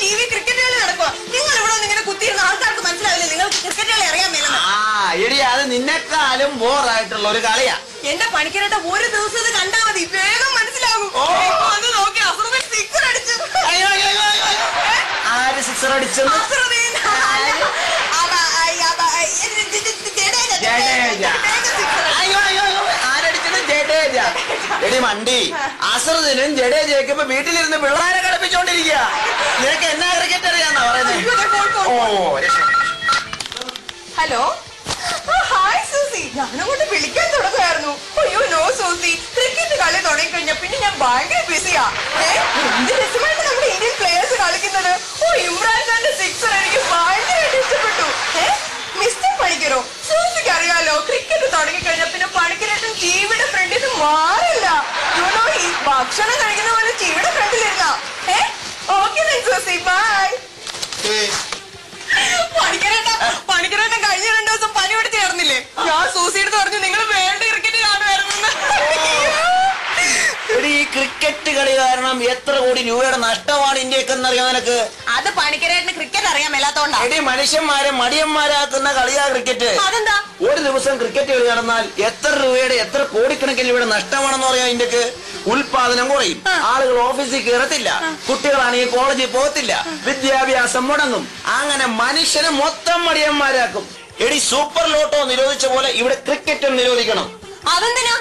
T V cricket കളി നടക്കുക. നിങ്ങൾ ഇവിടെ ഇങ്ങനെ കുത്തിയിരുന്ന ആൾക്കാർക്ക് മനസ്സിലാവില്ല നിങ്ങൾ ക്രിക്കറ്റ് കളി അറിയാൻ മേലെന്ന്. എടി അത് നിന്നെക്കാളും ബോറായിട്ടുള്ള ഒരു കളിയാ. എന്റെ പണിക്കരേട്ട ഒരു ദിവസം ഇത് കണ്ടാ മതി, വേഗം മനസ്സിലാകും. വന്ന് നോക്കി അസുറബീൻ സിക്സർ അടിച്ചു. ആര് സിക്സർ അടിച്ചു? എടി മണ്ടി, അസറുദ്ദീനും ജഡേജയൊക്കെ ഇപ്പൊ വീട്ടിലിരുന്ന് പിള്ളേരെ കളിപ്പിച്ചോണ്ടിരിക്കുക. നിനക്ക് എന്നാ ക്രിക്കറ്റ് അറിയാന്നാ പറയുന്നത്? Hello, hi Susie. ഞാനങ്ങോട്ട് വിളിക്കാൻ തുടങ്ങുമായിരുന്നു. അയ്യോ നോ സൂസി, ക്രിക്കറ്റ് കളി തുടങ്ങി കഴിഞ്ഞാൽ പിന്നെ ഞാൻ ഭയങ്കര ബിസിയാ. എന്ത് രസമായിട്ട് നമ്മുടെ ഇന്ത്യൻ പ്ലേയേഴ്സ് കളിക്കുന്നത്. ഇമ്രാൻ ഖാന്റെ സിക്സർ എനിക്ക് ഭയങ്കരമായിട്ട് ഇഷ്ടപ്പെട്ടു. മിസ്റ്റർ പണിക്കരോ, സൂസിക്ക് അറിയാലോ ക്രിക്കറ്റ് തുടങ്ങി കഴിഞ്ഞാൽ പിന്നെ പണിക്കരേട്ടൻ ടിവിയുടെ ഫ്രണ്ടിൽ നിന്ന് മാറില്ല. യുനോ, ഈ ഭക്ഷണം കഴിക്കുന്ന പോലെ ടിവിയുടെ ഫ്രണ്ടിലിരുന്ന. Okay Susie, bye. പണിക്കരേട്ടൻ കഴിഞ്ഞ 2 ദിവസം പനി പിടിച്ച് ചേർന്നില്ലേ? ഞാൻ സൂസിയെടുത്ത് പറഞ്ഞു നിങ്ങൾ വേണ്ട ക്രിക്കറ്റ് കാണുമായിരുന്നു. എടി ഈ ക്രിക്കറ്റ് കളി കാരണം എത്ര കോടി രൂപയുടെ നഷ്ടമാണ് ഇന്ത്യക്ക് എന്നറിയാം നിനക്ക്? അത് പണിക്കരേട്ടന് ക്രിക്കറ്റ് അറിയാൻ മേലാത്തോണ്ടാ. എടി മനുഷ്യന്മാരെ മടിയന്മാരാക്കുന്ന കളിയാ ക്രിക്കറ്റ്. അതെന്താ? ഒരു ദിവസം ക്രിക്കറ്റ് കളി നടന്നാൽ എത്ര രൂപയുടെ എത്ര കോടിക്കണക്കിന് രൂപയുടെ നഷ്ടമാണെന്ന് പറയാം ഇന്ത്യക്ക്. ഉൽപാദനം കുറയും, ആളുകൾ ഓഫീസിൽ കയറത്തില്ല, കുട്ടികളാണെങ്കിൽ കോളേജിൽ പോകത്തില്ല, വിദ്യാഭ്യാസം മുടങ്ങും. അങ്ങനെ മനുഷ്യനെ മൊത്തം മടിയന്മാരാക്കും. എടി സൂപ്പർ ലോട്ടോ നിരോധിച്ച പോലെ ഇവിടെ ക്രിക്കറ്റും നിരോധിക്കണം. അതെന്തിനാ?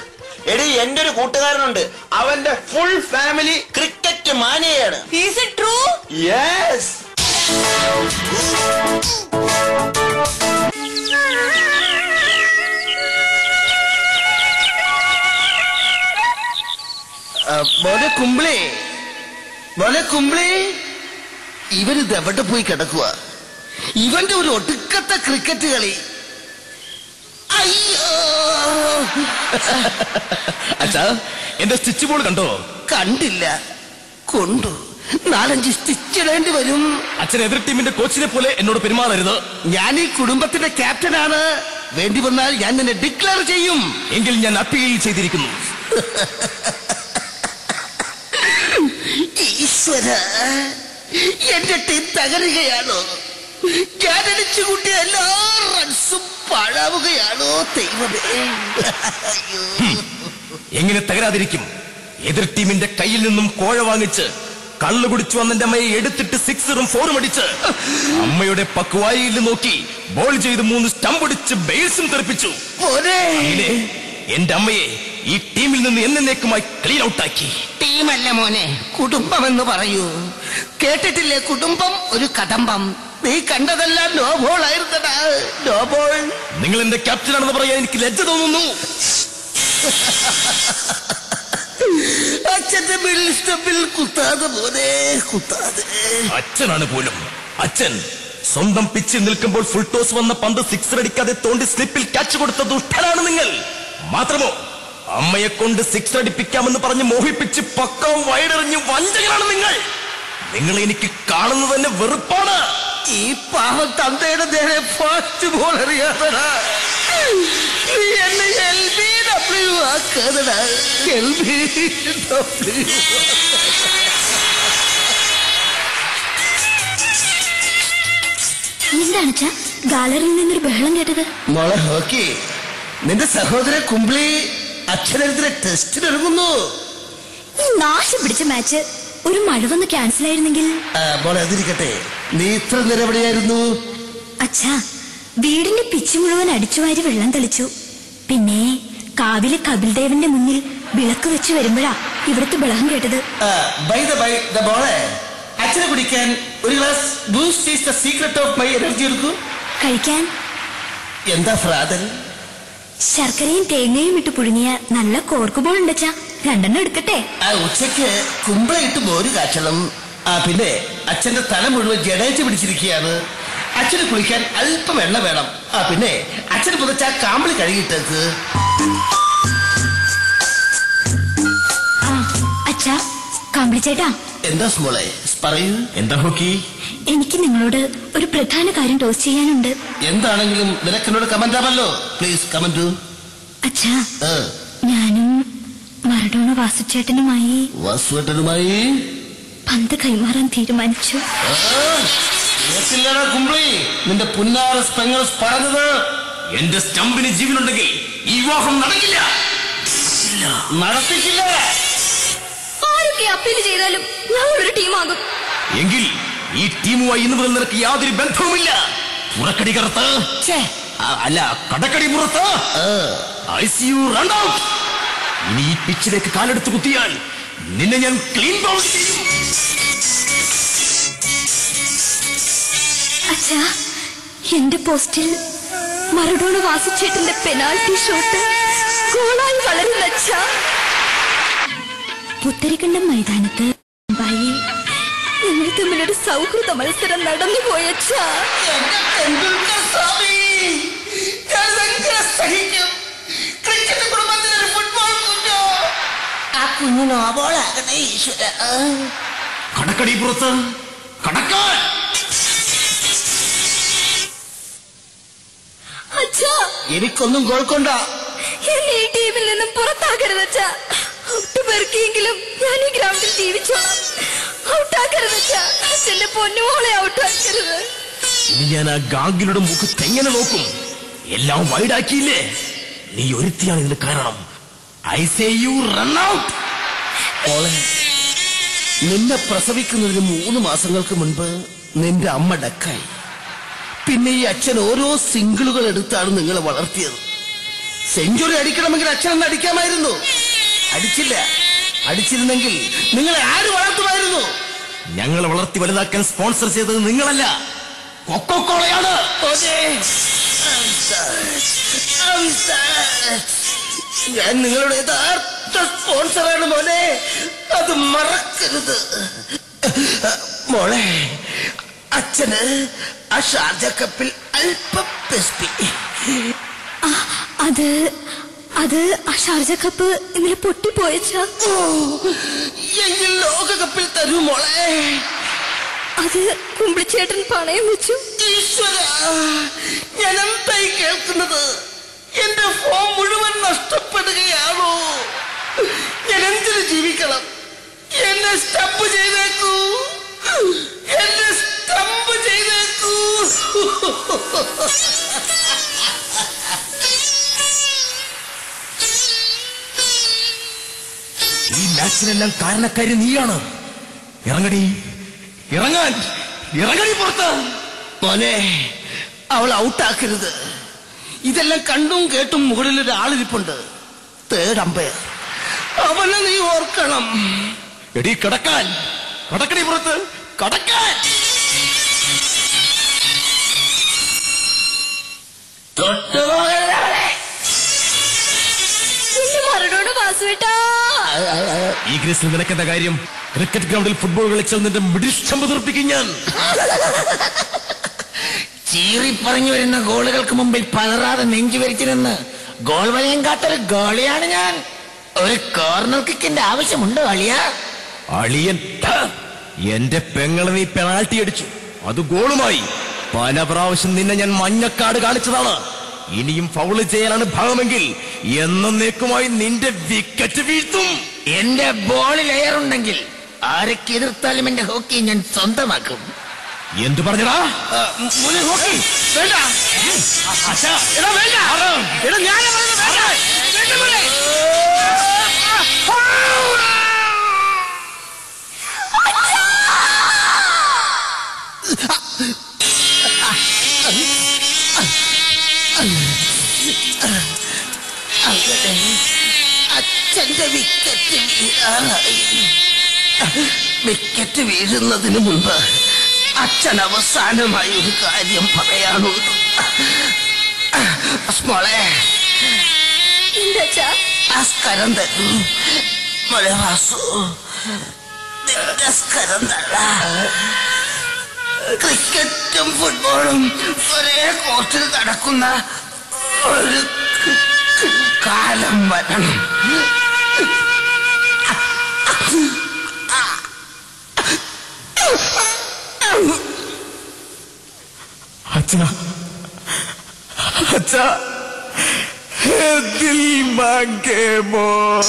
എടി എന്റെ ഒരു കൂട്ടുകാരനുണ്ട്, അവന്റെ ഫുൾ ഫാമിലി ക്രിക്കറ്റ് മാനിയാണ്. Is it true? യെസ്. മോനെ കുമ്പിളി, മോനെ കുമ്പിളി, ഇവനിത് എവിടെ പോയി കിടക്കുക? ഇവന്റെ ഒരു ഒടുക്കത്തെ ക്രിക്കറ്റ് കളി. അയ്യോ അച്ഛാ, എന്റെ സ്റ്റിച്ച് ബോൾ കണ്ടോ? കണ്ടില്ല. കൊണ്ടു 4-5 സ്റ്റിച്ച് ഇടേണ്ടി വരും. അച്ഛൻ എതിർ ടീമിന്റെ കോച്ചിനെ പോലെ എന്നോട് പെരുമാറരുത്. ഞാൻ ഈ കുടുംബത്തിന്റെ ക്യാപ്റ്റനാണ്. വേണ്ടി വന്നാൽ ഞാൻ നിന്നെ ഡിക്ലെയർ ചെയ്യും. എങ്കിൽ ഞാൻ അപ്പീൽ ചെയ്തിരിക്കുന്നു. ഈശ്വര, എന്റെ ടീം തകരുകയാണോ? ഞാൻ അടിച്ചു കൂട്ടിയ എല്ലാ റൺസും പാഴാവുകയാണോ ദൈവമേ? എങ്ങനെ തകരാതിരിക്കും? എതിർ ടീമിന്റെ കയ്യിൽ നിന്നും കോഴ വാങ്ങിച്ച് കള്ളു കുടിച്ചു വന്നെന്റെ അമ്മയെ എടുത്തിട്ട് 6ഉം 4ഉം അടിച്ച് അമ്മയുടെ പക്വായിൽ നോക്കി ബോൾ ചെയ്ത് 3 സ്റ്റംപ് അടിച്ച് ബെയിൽസും തെറിപ്പിച്ചു. എന്റെ അമ്മയെ ഈ ടീമിൽ നിന്ന് എന്നേക്കുമായി ക്ലീൻ ഔട്ടാക്കി. ടീമല്ല മോനെ, കുടുംബമെന്ന് പറയൂ. കേട്ടിട്ടില്ലേ, കുടുംബം ഒരു കദംബം. നീ കണ്ടതെല്ലാം നോ ബോൾ ആയിരുന്നടാ, നോ ബോൾ. നിങ്ങൾ എന്റെ ക്യാപ്റ്റനാണെന്ന് പറയാൻ എനിക്ക് ലജ്ജ തോന്നുന്നു. അച്ഛന്റെ മിഡിൽ സ്റ്റമ്പിൽ കുത്താതെ മോനെ, കുത്താതെ. അച്ഛനാണ് പോലും. അച്ഛൻ സ്വന്തം പിച്ചിൽ നിൽക്കുമ്പോൾ ഫുൾ ടോസ് വന്ന പന്ത് 6 അടിക്കാതെ തോണ്ടി സ്ലിപ്പിൽ ക്യാച്ച് കൊടുത്ത ദുഷ്ടനാണ് നിങ്ങൾ. മാത്രമോ അമ്മയെ കൊണ്ട് 6 അടിപ്പിക്കാമെന്ന് പറഞ്ഞ് മോഹിപ്പിച്ച് പക്കം വൈഡെറിഞ്ഞ് വഞ്ചകനാണ് നിങ്ങൾ. നിങ്ങളെ എനിക്ക് കാണുന്നത് തന്നെ വെറുപ്പാണ്. ഈ പാവം തന്തയുടെ നേരെ ഫാസ്റ്റ് ബോൾ അറിയാതടാ. നീ എന്നെ LBW ആക്കാതടാ, LBW. എന്താണ് ഗാലറിയിൽ നിന്നൊരു ബഹളം കേട്ടത്? മോളെ ഹോക്കി, നിന്റെ സഹോദരൻ കുംബ്ലി അച്ഛനെതിരെ ടെസ്റ്റിനിറങ്ങുന്നു. നാശം പിടിച്ച മാച്ച് ഒരു മഴ വന്ന് ക്യാൻസൽ ആയിരുന്നെങ്കിൽ. മോളെ അതിരിക്കട്ടെ, നീ ഇത്ര നേരം എവിടെയായിരുന്നു? അച്ഛാ, വീടിന്റെ പിച്ച് മുഴുവൻ അടിച്ചുവാരി വെള്ളം തെളിച്ചു. പിന്നെ കാവിലെ കപിൽദേവന്റെ മുന്നിൽ വിളക്ക് വെച്ച് വരുമ്പോഴാ ഇവിടുത്തെ ബഹളം കേട്ടത്. മോളെ, അച്ഛനെ കുടിക്കാൻ ഒരു glass boost is the secret of my energy എടുക്കൂ. കഴിക്കാൻ എന്താ ഫ്രാതൽ? ശർക്കരയും തേങ്ങയും ഇട്ട് പുഴുങ്ങിയ നല്ല കോർക്കുബോൾ ഉണ്ടച്ചാ, 2 എടുക്കട്ടെ? ഉച്ചക്ക് കുമ്പളയിട്ട് മോര് കാച്ചണം. പിന്നെ അച്ഛന്റെ തല മുഴുവൻ ജഡേച്ച് പിടിച്ചിരിക്കുകയാണ്. അച്ഛന് കുളിക്കാൻ അല്പം എണ്ണ വേണം. പിന്നെ അച്ഛന് പുതച്ച കാമ്പിളി കഴുകിയിട്ടേക്ക്. അച്ഛാ, കാമ്പിളി ചേട്ടാ. എന്താ സ്മോളെ, പറയൂ. എന്താ ഹോക്കി? എനിക്ക് നിങ്ങളോട് ഒരു പ്രധാന കാര്യം ടോസ് ചെയ്യാനുണ്ട്. എന്താണെങ്കിലും നിനക്കെന്നോട് കമന്റ് ആവല്ലോ. Please comment. അച്ഛാ, ഞാനും മറഡോണ വാസുചേട്ടനുമായി. പന്ത് കൈമാറാൻ തീരുമാനിച്ചു. കുംബ്ലി, നിന്റെ പുന്നാറസ് പെങ്ങൾസ് പറഞ്ഞത് എന്റെ സ്റ്റമ്പിന് ജീവനുണ്ടെങ്കിൽ ഈ വിവാഹം നടക്കില്ല, നടത്തിക്കില്ല. ആരൊക്കെ അപ്പീൽ ചെയ്താലും ഞങ്ങളൊരു ടീമാകും. എങ്കിൽ ഈ ടീമുമായി ഇന്ന് മുതൽ നിനക്ക് യാതൊരു ബന്ധവുമില്ല. പുറക്കടി കറുത്ത്, അല്ല കടക്കടി പുറത്ത്, ICU റൺ ഔട്ട്. ഇനി ഈ പിച്ചിലേക്ക് കാലെടുത്ത് കുത്തിയാൽ നിന്നെ ഞാൻ ക്ലീൻ ബൗൾ ചെയ്യും. അച്ഛാ, എന്റെ പോസ്റ്റിൽ മറഡോണ വാസിച്ചേട്ടന്റെ പെനാൽറ്റി ഷോട്ട് ഗോളായി വളരുന്ന അച്ഛാ. പുത്തരിക്കണ്ടം മൈതാനത്ത് ഞങ്ങൾ തമ്മിലൊരു സൗഹൃദ മത്സരം നടന്നുപോയച്ചാ. ആ കുഞ്ഞിനോബോളാകണേ ഈശ്വര. കടക്കടി പുറത്ത് കടക്കാൻ. അച്ഛാ, എനിക്കൊന്നും കേൾക്കണ്ട. എന്നെ ഈ ടീമിൽ നിന്നും പുറത്താക്കരുത് അച്ഛാ. ഔട്ട് പെറുക്കിയെങ്കിലും ഞാൻ ഈ ഗ്രൗണ്ടിൽ ജീവിച്ചോളാം. ഔട്ടാക്കരുത് അച്ഛാ. അച്ഛന്റെ പൊന്നുമോളെ ഔട്ടാക്കരുത്. ഇനി ഞാൻ ആ ഗാംഗിലുടെ മുഖത്ത് എങ്ങനെ നോക്കും? എല്ലാം വൈഡാക്കിയില്ലേ? നീ ഒരുത്തിയാണ് ഇതിന് കാരണം. ICU run out. നിന്നെ പ്രസവിക്കുന്നതിന് 3 മാസങ്ങൾക്ക് മുൻപ് നിന്റെ അമ്മ ഡക്കായി. പിന്നെ ഈ അച്ഛൻ ഓരോ സിംഗിളുകൾ എടുത്താണ് നിങ്ങളെ വളർത്തിയത്. സെഞ്ചുറി അടിക്കണമെങ്കിൽ അച്ഛനെന്ന് അടിക്കാമായിരുന്നു. അടിച്ചില്ല. അടിച്ചിരുന്നെങ്കിൽ നിങ്ങളെ ആര് വളർത്തുമായിരുന്നു? ഞങ്ങളെ വളർത്തി വലുതാക്കാൻ സ്പോൺസർ ചെയ്തത് നിങ്ങളല്ല, കൊക്കോക്കോളയാണ്. ഞാൻ നിങ്ങളുടെ യഥാർത്ഥ സ്പോൺസറാണ് മോനെ, അത് മറക്കരുത്. മോളെ, അച്ഛന് ആ ഷാർജ കപ്പിൽ അല്പം പെസ്പി. അത് ആ ഷാർജ കപ്പ് ഇന്നലെ പൊട്ടിപ്പോയച്ചാ. എങ്കിൽ ലോകകപ്പിൽ തരൂ മോളെ. അത് കുമ്പിളിച്ചേട്ടൻ പണയം വെച്ചു. ഈശ്വര, ഞാൻ എന്തായി കേൾക്കുന്നത്? എന്റെ ഫോം മുഴുവൻ നഷ്ടപ്പെടുകയാണോ? ഞാൻ എന്തിനു ജീവിക്കണം? എന്നെ സ്റ്റംപ് ചെയ്തേക്കൂ, എന്നെ സ്റ്റംപ് ചെയ്തേക്കൂ. ഈ മാച്ചിനെല്ലാം കാരണക്കാരി നീയാണ്. ഇറങ്ങടി, ഇറങ്ങടി പുറത്ത്. മോനെ, അവൾ ഔട്ടാക്കരുത്. ഇതെല്ലാം കണ്ടും കേട്ടും മുകളിൽ ഒരാളിരിപ്പുണ്ട്, തേർഡ് അമ്പയർ. അവനെ നീ ഓർക്കണം. എടി കടക്കാൻ, കടക്കടി പുറത്ത് കടക്കാൻ. മറഡോണ വാസുവേട്ടാ. ഈ ഗ്രീസിൽ നിനക്കെന്താ കാര്യം? ക്രിക്കറ്റ് ഗ്രൗണ്ടിൽ ഫുട്ബോൾ കളിച്ചാൽ നിന്റെ മിഡിൽ സ്റ്റംപ് തെറിപ്പിക്കും ഞാൻ. ചീറി പറഞ്ഞു വരുന്ന ഗോളുകൾക്ക് മുമ്പിൽ പതറാതെ നെഞ്ചു വരിച്ചിരുന്ന് ഗോൾ വലയം കാത്തൊരു ഗോളിയാണ് ഞാൻ. ഒരു കോർണർ കിക്കിന്റെ ആവശ്യമുണ്ടോ അളിയാ? അളിയൻ, എന്റെ പെങ്ങളെ നീ പെനാൽറ്റി അടിച്ചു, അത് ഗോളുമായി. പല പ്രാവശ്യം നിന്നെ ഞാൻ മഞ്ഞക്കാട് കാണിച്ചതാണ്. ഇനിയും ഫൗള് ചെയ്യാനാണ് ഭാഗമെങ്കിൽ എന്നേക്കുമായി നിന്റെ വിക്കറ്റ് വീഴ്ത്തും. എന്റെ ബോളിൽ എയറുണ്ടെങ്കിൽ ആരൊക്കെ എതിർത്താലും എന്റെ ഹോക്കി ഞാൻ സ്വന്തമാക്കും. എന്തു പറഞ്ഞടാ? ഹോക്കി വേണ്ട. എടാ വേണ്ട. എടാ ഞാനാ പറയുന്നത് വേണ്ട. വേണ്ട മോനെ. അച്ഛന്റെ വിക്കറ്റ് വീഴാറായി. വിക്കറ്റ് വീഴുന്നതിന് മുൻപ് അച്ഛൻ അവസാനമായി ഒരു കാര്യം പറയാനുണ്ട്. മോളെ, സ്കരം തരൂ. മോളെ വാസു, നിന്റെ സ്കരം തള്ള. ക്രിക്കറ്റും ഫുട്ബോളും ഒരേ കോർട്ടിൽ നടക്കുന്ന ഒരു കാലം വരണം. अच्छा दिल मांगे मोर.